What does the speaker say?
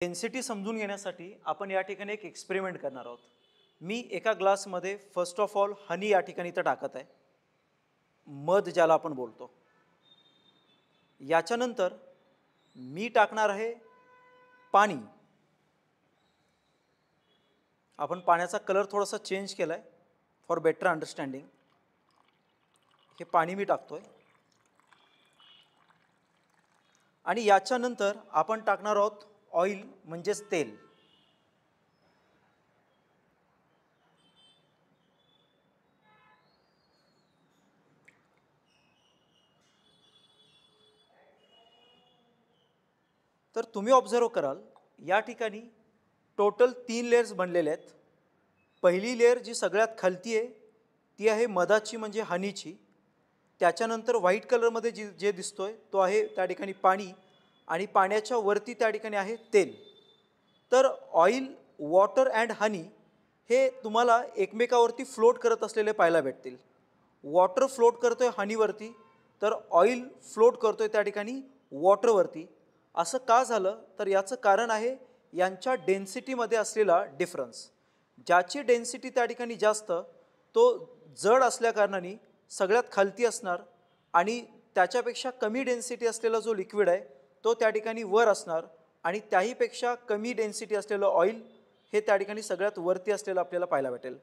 Density समजून घेण्यासाठी आपण या ठिकाणी एक एक्सपेरिमेंट करणार आहोत. मी एका ग्लासमध्ये फर्स्ट ऑफ ऑल हनी या ठिकाणी इथं टाकत आहे, मध ज्याला आपण बोलतो. याच्यानंतर मी टाकणार आहे पाणी. आपण पाण्याचा कलर थोडासा चेंज केला आहे फॉर बेटर अंडरस्टँडिंग. हे पाणी मी टाकतोय आणि याच्यानंतर आपण टाकणार आहोत ऑइल म्हणजेच तेल. तर तुम्ही ऑब्झर्व कराल या ठिकाणी टोटल 3 लेयर्स बनलेले आहेत. पहिली लेयर जी सगळ्यात खालती आहे ती आहे मधाची म्हणजे हनीची. त्याच्यानंतर व्हाईट कलरमध्ये जे दिसतोय तो आहे त्या ठिकाणी पाणी आणि पाण्याच्या वरती त्या ठिकाणी आहे तेल. तर ऑइल, वॉटर अँड हनी हे तुम्हाला एकमेकावरती फ्लोट करत असलेले पाहायला भेटतील. वॉटर फ्लोट करतोय हनीवरती, तर ऑइल फ्लोट करतोय त्या ठिकाणी वॉटरवरती. असं का झालं तर याचं कारण आहे यांच्या डेन्सिटीमध्ये असलेला डिफरन्स. ज्याची डेन्सिटी त्या ठिकाणी जास्त तो जड असल्याकारणाने सगळ्यात खालती असणार आणि त्याच्यापेक्षा कमी डेन्सिटी असलेला जो लिक्विड आहे तो त्या ठिकाणी वर असणार आणि त्याहीपेक्षा कमी डेन्सिटी असलेलं ऑइल हे त्या ठिकाणी सगळ्यात वरती असलेलं आपल्याला पाहायला भेटेल.